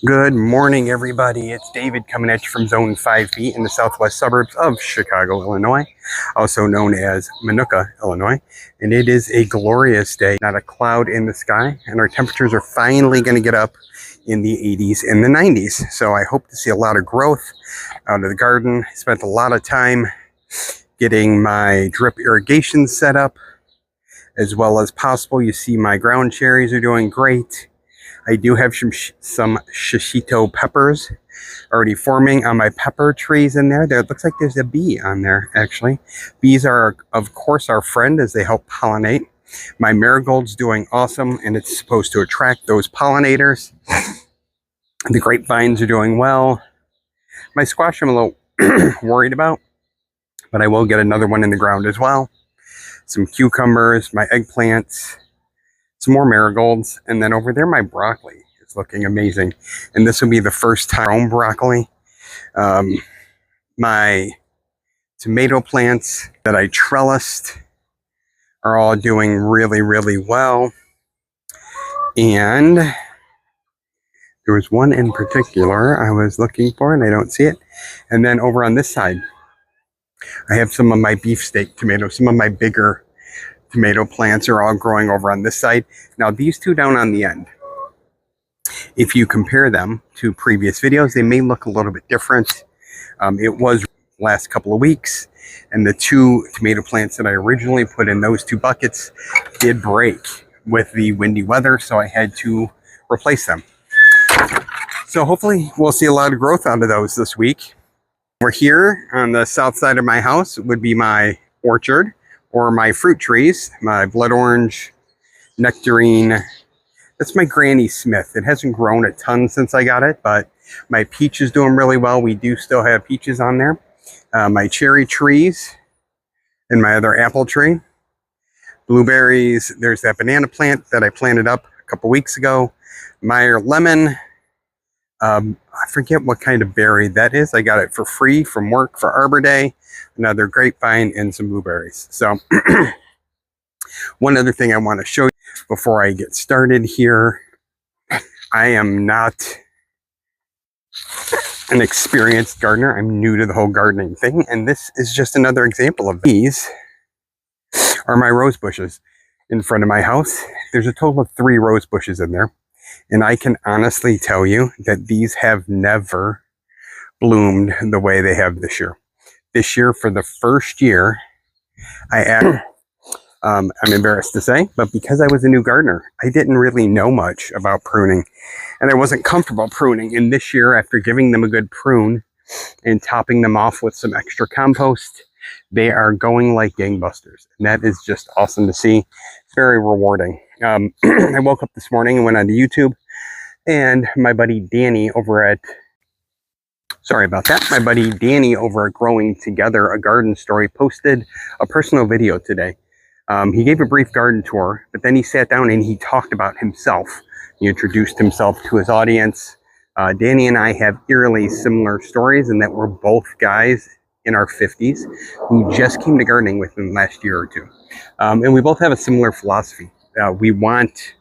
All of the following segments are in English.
Good morning, everybody. It's David coming at you from Zone 5B in the southwest suburbs of Chicago, Illinois, also known as Minooka, Illinois. And it is a glorious day, not a cloud in the sky, and our temperatures are finally going to get up in the 80s and the 90s. So I hope to see a lot of growth out of the garden. I spent a lot of time getting my drip irrigation set up as well as possible. You see my ground cherries are doing great. I do have some shishito peppers already forming on my pepper trees in there. It looks like there's a bee on there, actually. Bees are, of course, our friend as they help pollinate. My marigold's doing awesome, and it's supposed to attract those pollinators. The grapevines are doing well. My squash I'm a little worried about, but I will get another one in the ground as well. Some cucumbers, my eggplants, some more marigolds, and then over there my broccoli is looking amazing, and this will be the first time grown broccoli. My tomato plants that I trellised are all doing really well, and there was one in particular I was looking for and I don't see it. And then over on this side I have some of my beefsteak tomatoes. Some of my bigger tomato plants are all growing over on this side. Now these two down on the end, if you compare them to previous videos, they may look a little bit different. It was last couple of weeks, and the two tomato plants that I originally put in those two buckets did break with the windy weather, so I had to replace them. So hopefully we'll see a lot of growth out of those this week. Over here on the south side of my house would be my orchard, or my fruit trees, my blood orange, nectarine. That's my Granny Smith. It hasn't grown a ton since I got it, but my peach is doing really well. We do still have peaches on there. My cherry trees and my other apple tree. Blueberries, there's that banana plant that I planted up a couple weeks ago. Meyer lemon. I forget what kind of berry that is. I got it for free from work for Arbor Day. Another grapevine and some blueberries. So one other thing I want to show you before I get started here. I am not an experienced gardener. I'm new to the whole gardening thing, and this is just another example of these are my rose bushes in front of my house. There's a total of 3 rose bushes in there, and I can honestly tell you that these have never bloomed the way they have this year. This year, for the first year, I'm embarrassed to say, but because I was a new gardener, I didn't really know much about pruning, and I wasn't comfortable pruning. And this year, after giving them a good prune and topping them off with some extra compost, they are going like gangbusters. And that is just awesome to see. It's very rewarding. I woke up this morning and went onto YouTube, and my buddy Danny over at my buddy Danny over at Growing Together, a garden story, posted a personal video today. He gave a brief garden tour, but then he sat down and he talked about himself. He introduced himself to his audience. Danny and I have eerily similar stories in that we're both guys in our 50s who just came to gardening within the last year or two. And we both have a similar philosophy. We want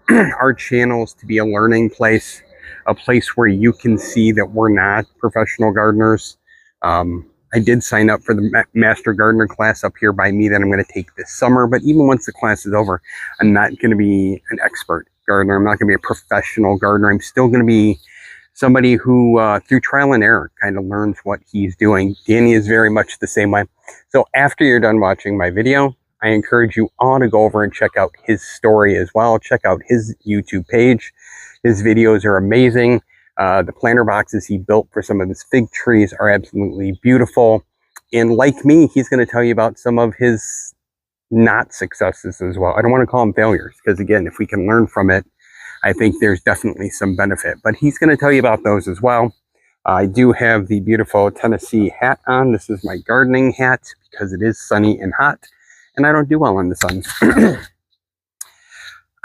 our channels to be a learning place, a place where you can see that we're not professional gardeners. I did sign up for the Master Gardener class up here by me that I'm going to take this summer. But even once the class is over, I'm not going to be an expert gardener. I'm not going to be a professional gardener. I'm still going to be somebody who, through trial and error, kind of learns what he's doing. Danny is very much the same way. So after you're done watching my video, I encourage you all to go over and check out his story as well. Check out his YouTube page. His videos are amazing. The planter boxes he built for some of his fig trees are absolutely beautiful. And like me, he's going to tell you about some of his not successes as well. I don't want to call them failures, because again, if we can learn from it, I think there's definitely some benefit. But he's going to tell you about those as well. I do have the beautiful Tennessee hat on. This is my gardening hat because it is sunny and hot, and I don't do well in the sun.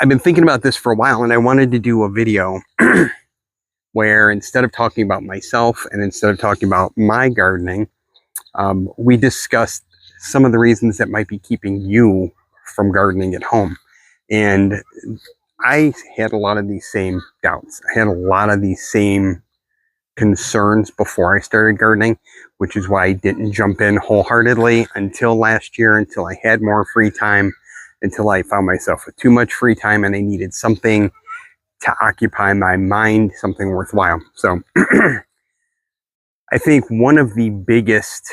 I've been thinking about this for a while, and I wanted to do a video where instead of talking about myself and instead of talking about my gardening, we discussed some of the reasons that might be keeping you from gardening at home. And I had a lot of these same doubts. I had a lot of these same concerns before I started gardening, which is why I didn't jump in wholeheartedly until last year, until I had more free time, until I found myself with too much free time and I needed something to occupy my mind, something worthwhile. So I think one of the biggest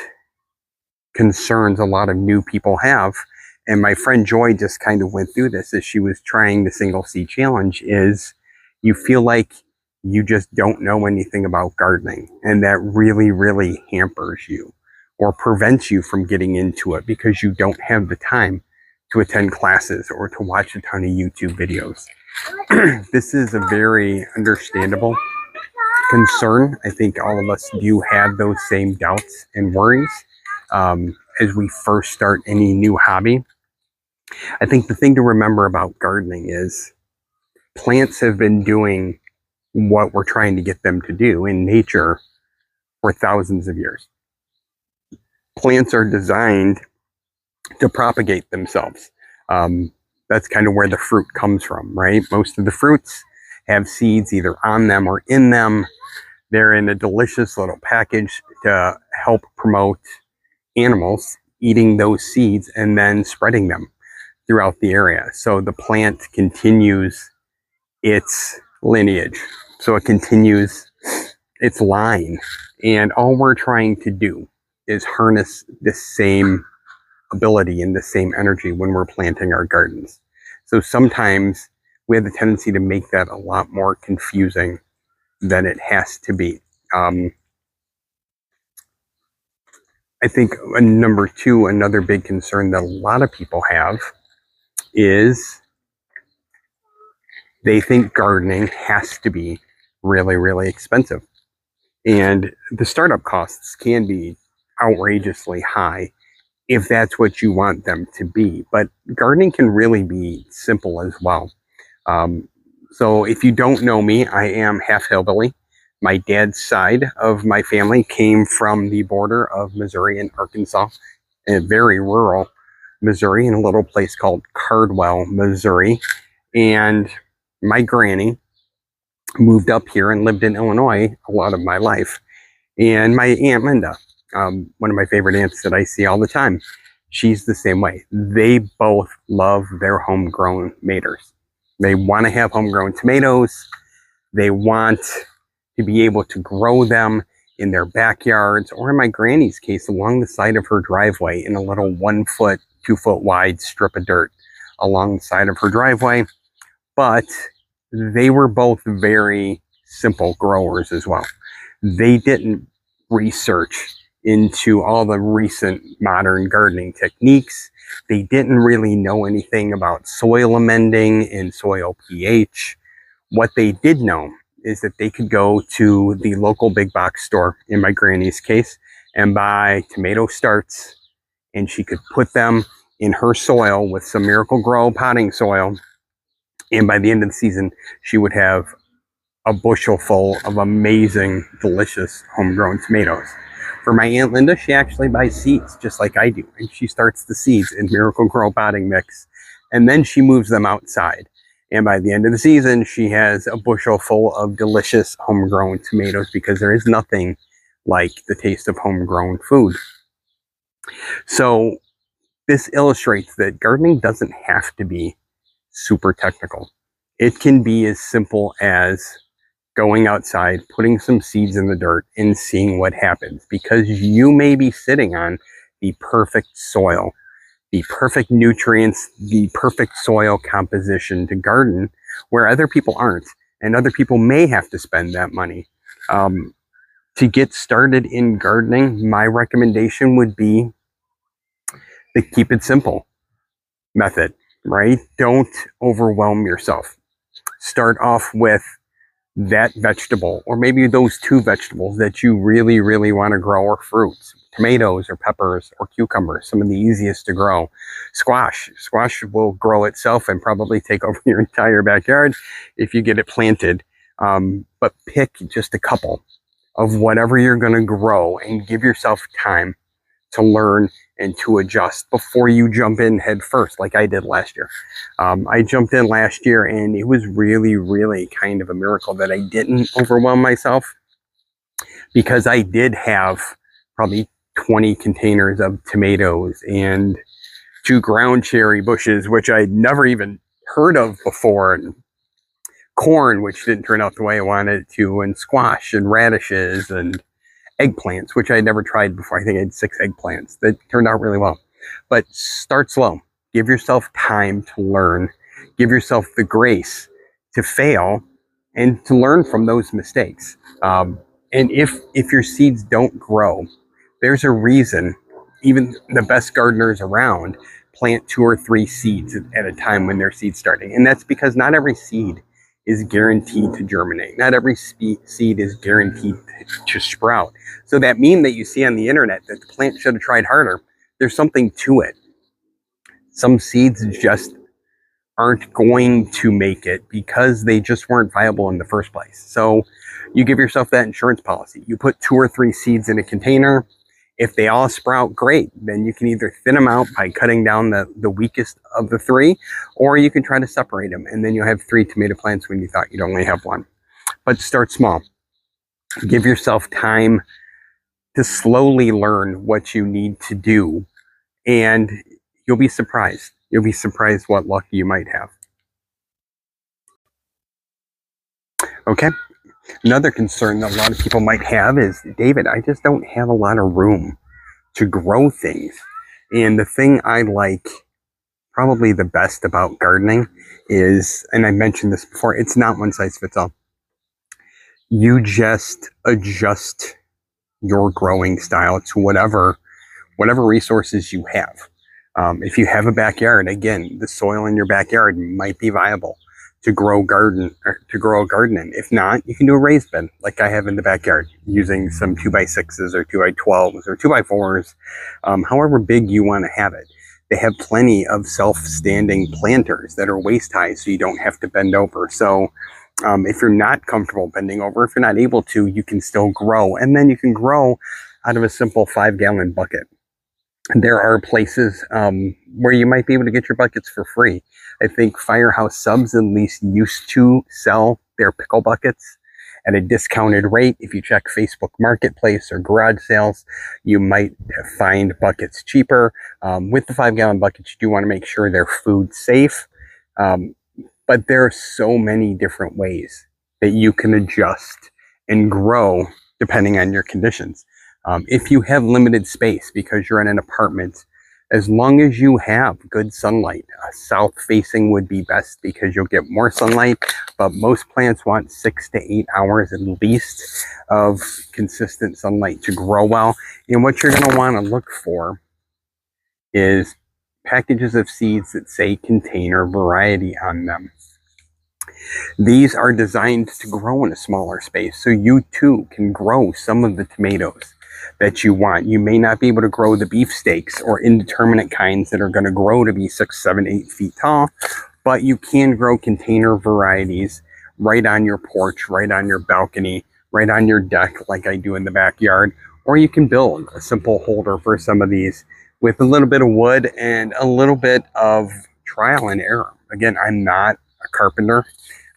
concerns a lot of new people have, and my friend Joy just kind of went through this as she was trying the single seed challenge, is you feel like you just don't know anything about gardening, and that really, really hampers you or prevents you from getting into it because you don't have the time to attend classes or to watch a ton of YouTube videos. This is a very understandable concern. I think all of us do have those same doubts and worries as we first start any new hobby. I think the thing to remember about gardening is plants have been doing what we're trying to get them to do in nature for thousands of years. Plants are designed to propagate themselves. That's kind of where the fruit comes from, right? Most of the fruits have seeds either on them or in them. They're in a delicious little package to help promote animals eating those seeds and then spreading them throughout the area. So the plant continues its lineage. So it continues its line. And all we're trying to do is harness this same ability and the same energy when we're planting our gardens. So sometimes we have the tendency to make that a lot more confusing than it has to be. I think number two, another big concern that a lot of people have is they think gardening has to be really, really expensive. And the startup costs can be outrageously high if that's what you want them to be. But gardening can really be simple as well. So if you don't know me, I am half hillbilly. My dad's side of my family came from the border of Missouri and Arkansas, in a very rural Missouri, in a little place called Cardwell, Missouri. And my granny moved up here and lived in Illinois a lot of my life. And my Aunt Linda, one of my favorite aunts that I see all the time, she's the same way. They both love their homegrown tomatoes. They want to have homegrown tomatoes. They want to be able to grow them in their backyards, or in my granny's case, along the side of her driveway in a little 1 foot, 2 foot wide strip of dirt along the side of her driveway. But they were both very simple growers as well. They didn't research into all the recent modern gardening techniques. They didn't really know anything about soil amending and soil pH. What they did know is that they could go to the local big box store, in my granny's case, and buy tomato starts, and she could put them in her soil with some Miracle Grow potting soil. And by the end of the season, she would have a bushel full of amazing, delicious homegrown tomatoes. For my Aunt Linda, she actually buys seeds just like I do. And she starts the seeds in Miracle Grow potting mix. And then she moves them outside. And by the end of the season, she has a bushel full of delicious homegrown tomatoes, because there is nothing like the taste of homegrown food. So this illustrates that gardening doesn't have to be super technical. It can be as simple as going outside, putting some seeds in the dirt and seeing what happens, because you may be sitting on the perfect soil, the perfect nutrients, the perfect soil composition to garden where other people aren't, and other people may have to spend that money. To get started in gardening, my recommendation would be the keep it simple method, right? Don't overwhelm yourself. Start off with that vegetable, or maybe those two vegetables that you really, really want to grow, or fruits, tomatoes or peppers or cucumbers, some of the easiest to grow. Squash will grow itself and probably take over your entire backyard if you get it planted. But pick just a couple of whatever you're going to grow and give yourself time to learn and to adjust before you jump in head first, like I did last year. I jumped in last year, and it was really, really kind of a miracle that I didn't overwhelm myself, because I did have probably 20 containers of tomatoes and 2 ground cherry bushes, which I'd never even heard of before, and corn, which didn't turn out the way I wanted it to, and squash and radishes and eggplants, which I'd never tried before. I think I had 6 eggplants that turned out really well. But start slow. Give yourself time to learn. Give yourself the grace to fail and to learn from those mistakes. And if your seeds don't grow, there's a reason even the best gardeners around plant 2 or 3 seeds at a time when they're seed starting. And that's because not every seed is guaranteed to germinate. Not every seed is guaranteed to sprout. So that meme that you see on the internet that the plant should have tried harder, there's something to it. Some seeds just aren't going to make it because they just weren't viable in the first place. So you give yourself that insurance policy. You put 2 or 3 seeds in a container. If they all sprout, great. Then you can either thin them out by cutting down the weakest of the 3, or you can try to separate them, and then you'll have 3 tomato plants when you thought you'd only have 1. But start small. Give yourself time to slowly learn what you need to do, and you'll be surprised. You'll be surprised what luck you might have. Okay. Another concern that a lot of people might have is, David, I just don't have a lot of room to grow things. And the thing I like probably the best about gardening is, and I mentioned this before, it's not one size fits all. You just adjust your growing style to whatever resources you have. If you have a backyard, again, the soil in your backyard might be viable to grow a garden in. If not, you can do a raised bed like I have in the backyard, using some 2x6s or 2x12s or 2x4s, however big you want to have it. They have plenty of self-standing planters that are waist high, so you don't have to bend over. So if you're not comfortable bending over, if you're not able to, you can still grow. And then you can grow out of a simple 5-gallon bucket. There are places where you might be able to get your buckets for free. I think Firehouse Subs at least used to sell their pickle buckets at a discounted rate. If you check Facebook Marketplace or garage sales, you might find buckets cheaper. With the 5-gallon buckets, you do want to make sure they're food safe. But there are so many different ways that you can adjust and grow depending on your conditions. If you have limited space because you're in an apartment, as long as you have good sunlight, south facing would be best because you'll get more sunlight, but most plants want 6 to 8 hours at least of consistent sunlight to grow well. And what you're going to want to look for is packages of seeds that say container variety on them. These are designed to grow in a smaller space, so you too can grow some of the tomatoes that you want. You may not be able to grow the beefsteaks or indeterminate kinds that are going to grow to be 6, 7, 8 feet tall, but you can grow container varieties right on your porch, right on your balcony, right on your deck like I do in the backyard. Or you can build a simple holder for some of these with a little bit of wood and a little bit of trial and error. Again, I'm not a carpenter.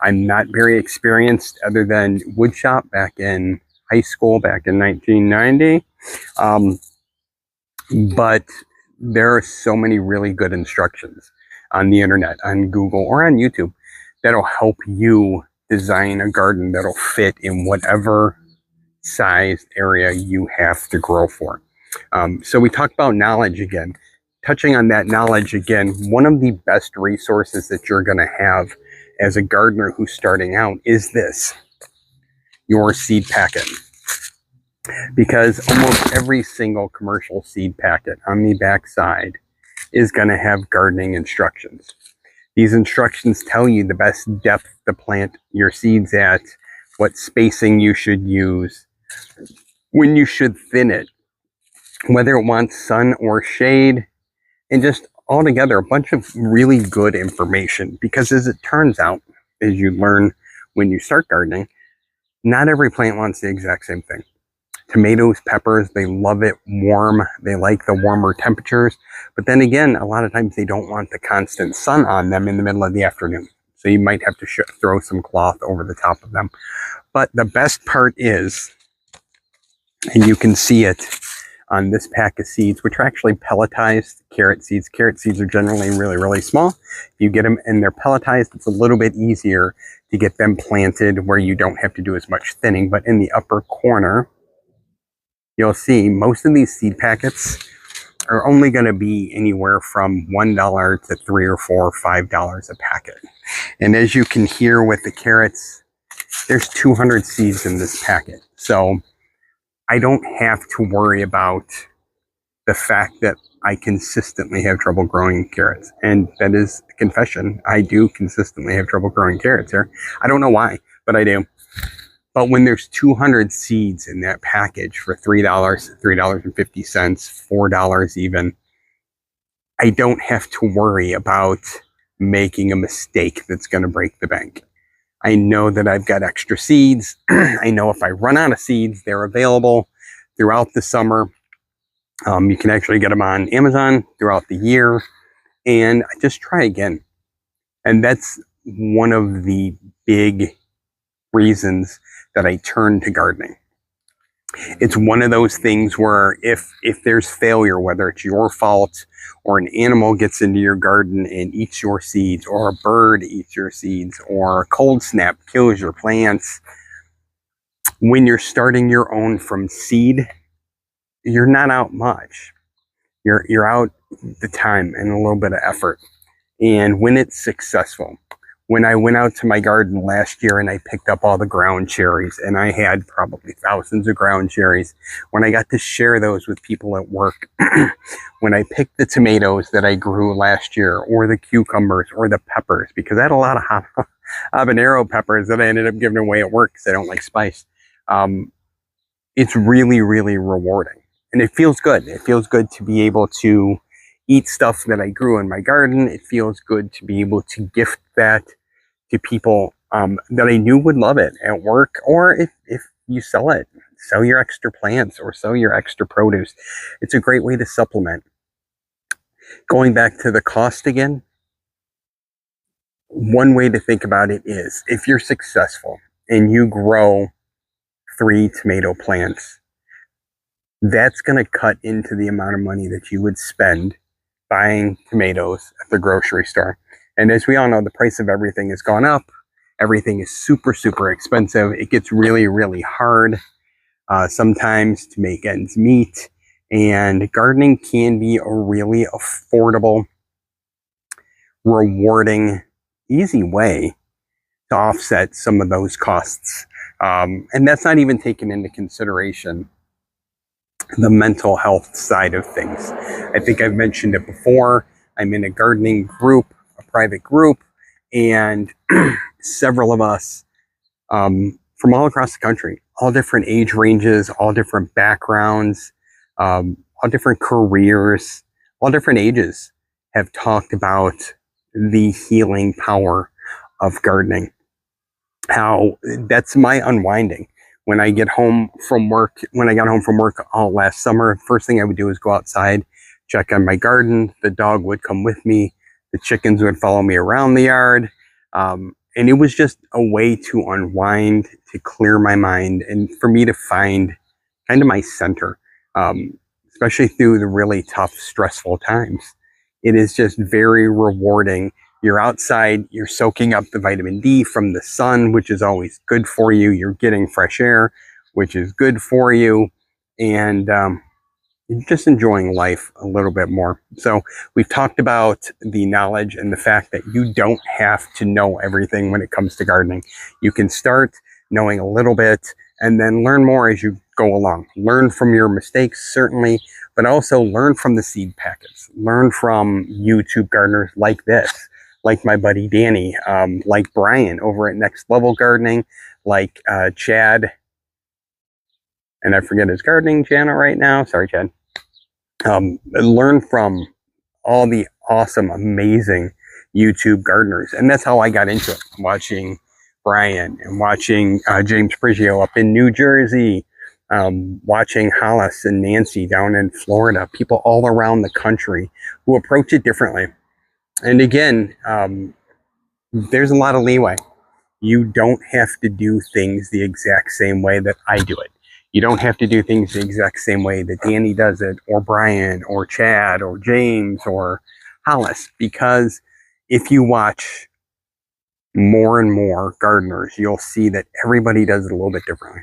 I'm not very experienced other than wood shop back in high school back in 1990. But there are so many really good instructions on the internet, on Google, or on YouTube that'll help you design a garden that'll fit in whatever sized area you have to grow for. So we talked about knowledge again. Touching on that knowledge again, one of the best resources that you're going to have as a gardener who's starting out is this: your seed packet. Because almost every single commercial seed packet on the back side is going to have gardening instructions. These instructions tell you the best depth to plant your seeds at, what spacing you should use, when you should thin it, whether it wants sun or shade, and just altogether a bunch of really good information. Because as it turns out, as you learn when you start gardening, not every plant wants the exact same thing. Tomatoes, peppers, they love it warm. They like the warmer temperatures. But then again, a lot of times they don't want the constant sun on them in the middle of the afternoon. So you might have to throw some cloth over the top of them. But the best part is, and you can see it on this pack of seeds, which are actually pelletized carrot seeds. Carrot seeds are generally really, really small. If you get them and they're pelletized, it's a little bit easier to get them planted where you don't have to do as much thinning. But in the upper corner, you'll see most of these seed packets are only going to be anywhere from $1 to $3 or $4 or $5 a packet. And as you can hear with the carrots, there's 200 seeds in this packet. So I don't have to worry about the fact that I consistently have trouble growing carrots. And that is a confession. I do consistently have trouble growing carrots here. I don't know why, but I do. But when there's 200 seeds in that package for $3, $3.50, $4 even, I don't have to worry about making a mistake that's going to break the bank. I know that I've got extra seeds. I know if I run out of seeds, they're available throughout the summer. You can actually get them on Amazon throughout the year, and just try again. And that's one of the big reasons that I turned to gardening. It's one of those things where if there's failure, whether it's your fault or an animal gets into your garden and eats your seeds, or a bird eats your seeds, or a cold snap kills your plants, when you're starting your own from seed, you're not out much. You're out the time and a little bit of effort. And when it's successful, when I went out to my garden last year and I picked up all the ground cherries, and I had probably thousands of ground cherries, when I got to share those with people at work, when I picked the tomatoes that I grew last year, or the cucumbers, or the peppers, because I had a lot of habanero peppers that I ended up giving away at work because I don't like spice. It's really, really rewarding. And it feels good. It feels good to be able to eat stuff that I grew in my garden. It feels good to be able to gift that to people that I knew would love it at work, or if you sell it, sell your extra plants or sell your extra produce. It's a great way to supplement. Going back to the cost again, one way to think about it is, if you're successful and you grow 3 tomato plants, that's going to cut into the amount of money that you would spend buying tomatoes at the grocery store. And as we all know, the price of everything has gone up. Everything is super, super expensive. It gets really, really hard sometimes to make ends meet. And gardening can be a really affordable, rewarding, easy way to offset some of those costs. And that's not even taken into consideration the mental health side of things. I think I've mentioned it before. I'm in a gardening group, a private group, and several of us from all across the country, all different age ranges, all different backgrounds, all different careers, all different ages, have talked about the healing power of gardening. How that's my unwinding. When I get home from work, when I got home from work all last summer, first thing I would do is go outside, check on my garden. The dog would come with me. The chickens would follow me around the yard. And it was just a way to unwind, to clear my mind, and for me to find kind of my center, especially through the really tough, stressful times. It is just very rewarding. You're outside, you're soaking up the vitamin D from the sun, which is always good for you. You're getting fresh air, which is good for you. And you're just enjoying life a little bit more. So we've talked about the knowledge and the fact that you don't have to know everything when it comes to gardening. You can start knowing a little bit and then learn more as you go along. Learn from your mistakes, certainly, but also learn from the seed packets. Learn from YouTube gardeners like this, like my buddy Danny, like Brian over at Next Level Gardening, like Chad, and I forget his gardening channel right now. Sorry, Chad. Learn from all the awesome, amazing YouTube gardeners. And that's how I got into it, watching Brian and watching James Prigio up in New Jersey, watching Hollis and Nancy down in Florida, people all around the country who approach it differently. And again, there's a lot of leeway. You don't have to do things the exact same way that I do it. You don't have to do things the exact same way that Danny does it, or Brian, or Chad, or James, or Hollis, because if you watch more and more gardeners, you'll see that everybody does it a little bit differently.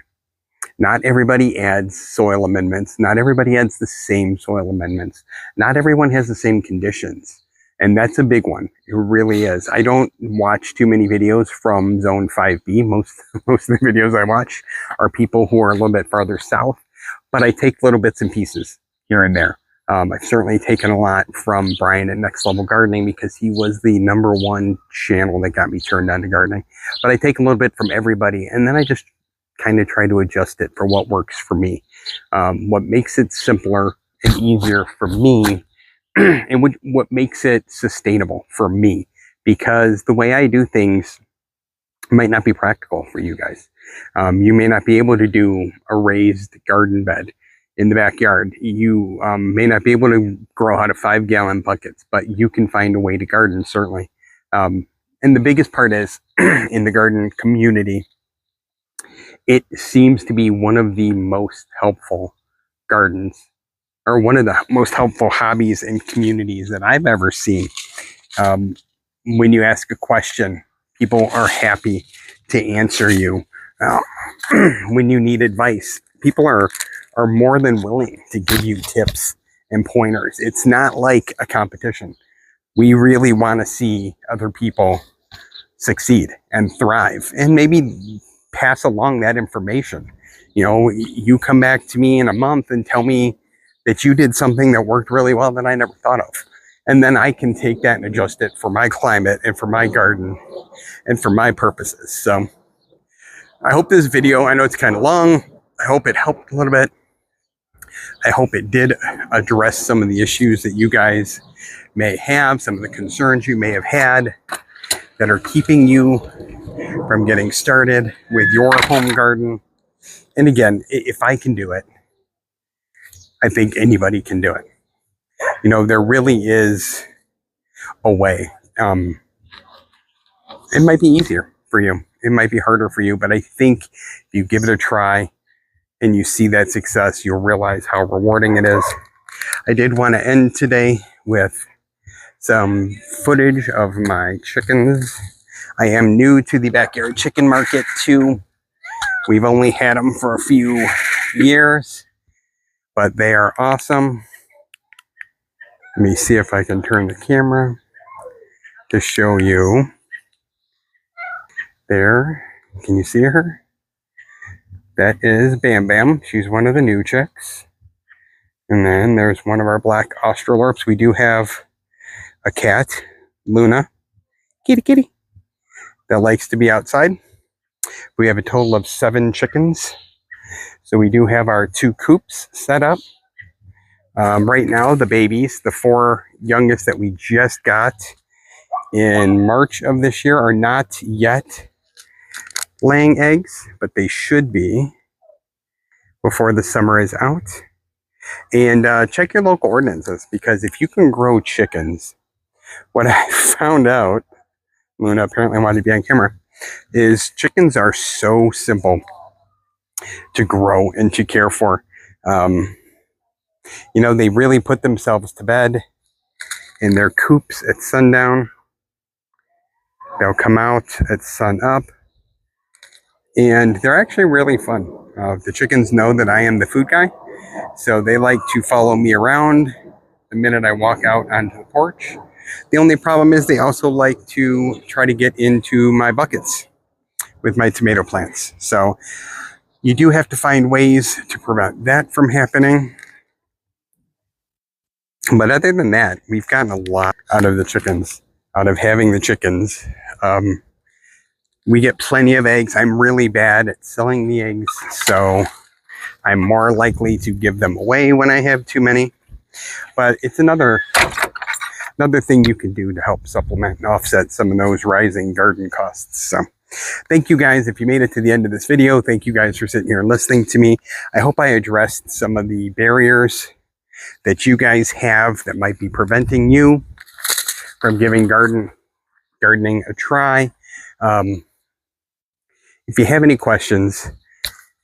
Not everybody adds soil amendments. Not everybody adds the same soil amendments. Not everyone has the same conditions. And that's a big one. It really is. I don't watch too many videos from Zone 5B. Most of the videos I watch are people who are a little bit farther south, but I take little bits and pieces here and there. I've certainly taken a lot from Brian at Next Level Gardening because he was the #1 channel that got me turned on to gardening. But I take a little bit from everybody, and then I just kind of try to adjust it for what works for me. What makes it simpler and easier for me, and what makes it sustainable for me, because the way I do things might not be practical for you guys. You may not be able to do a raised garden bed in the backyard. You may not be able to grow out of 5-gallon buckets, but you can find a way to garden, certainly. And the biggest part is in the garden community, it seems to be one of the most helpful gardens, or one of the most helpful hobbies and communities that I've ever seen. When you ask a question, people are happy to answer you. When you need advice, people are more than willing to give you tips and pointers. It's not like a competition. We really want to see other people succeed and thrive, and maybe pass along that information. You know, you come back to me in a month and tell me that you did something that worked really well that I never thought of. And then I can take that and adjust it for my climate and for my garden and for my purposes. So I hope this video, I know it's kind of long, I hope it helped a little bit. I hope it did address some of the issues that you guys may have, some of the concerns you may have had that are keeping you from getting started with your home garden. And again, if I can do it, I think anybody can do it. You know, there really is a way. It might be easier for you. It might be harder for you, but I think if you give it a try and you see that success, you'll realize how rewarding it is. I did want to end today with some footage of my chickens. I am new to the backyard chicken market too. We've only had them for a few years, but they are awesome. Let me see if I can turn the camera to show you. There, can you see her? That is Bam Bam. She's one of the new chicks. And then there's one of our black Australorps. We do have a cat, Luna, kitty kitty, that likes to be outside. We have a total of 7 chickens. So we do have our 2 coops set up. Right now, the babies, the 4 youngest that we just got in March of this year, are not yet laying eggs, but they should be before the summer is out. And check your local ordinances, because if you can grow chickens, what I found out, Luna apparently wanted to be on camera, is chickens are so simple to grow and to care for. You know, they really put themselves to bed in their coops at sundown. They'll come out at sun up, and they're actually really fun. The chickens know that I am the food guy, so they like to follow me around the minute I walk out onto the porch. The only problem is they also like to try to get into my buckets with my tomato plants. So you do have to find ways to prevent that from happening. But other than that, we've gotten a lot out of the chickens, out of having the chickens. We get plenty of eggs. I'm really bad at selling the eggs, so I'm more likely to give them away when I have too many. But it's another thing you can do to help supplement and offset some of those rising garden costs. So Thank you guys if you made it to the end of this video. Thank you guys for sitting here and listening to me. I hope I addressed some of the barriers that you guys have that might be preventing you from giving gardening a try. If you have any questions,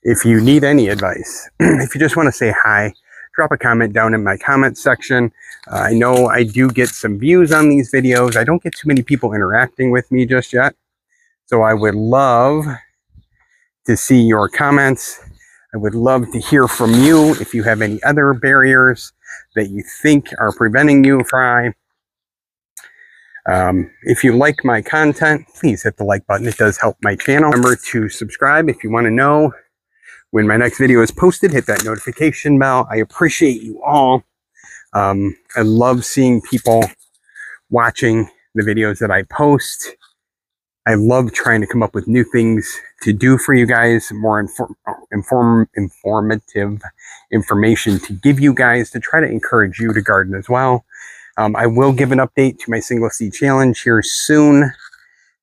if you need any advice, if you just want to say hi, drop a comment down in my comment section. I know I do get some views on these videos. I don't get too many people interacting with me just yet. So I would love to see your comments. I would love to hear from you if you have any other barriers that you think are preventing you from. If you like my content, please hit the like button. It does help my channel. Remember to subscribe if you want to know when my next video is posted. Hit that notification bell. I appreciate you all. I love seeing people watching the videos that I post. I love trying to come up with new things to do for you guys, more informative information to give you guys to try to encourage you to garden as well. I will give an update to my single seed challenge here soon.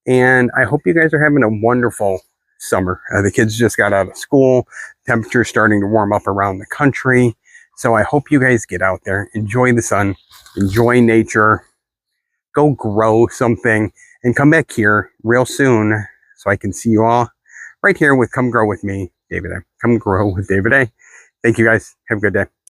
And I hope you guys are having a wonderful summer. The kids just got out of school. Temperature's starting to warm up around the country. So I hope you guys get out there, enjoy the sun, enjoy nature, go grow something, and come back here real soon so I can see you all right here with Come Grow With Me, David A. Come Grow with David A. Thank you guys. Have a good day.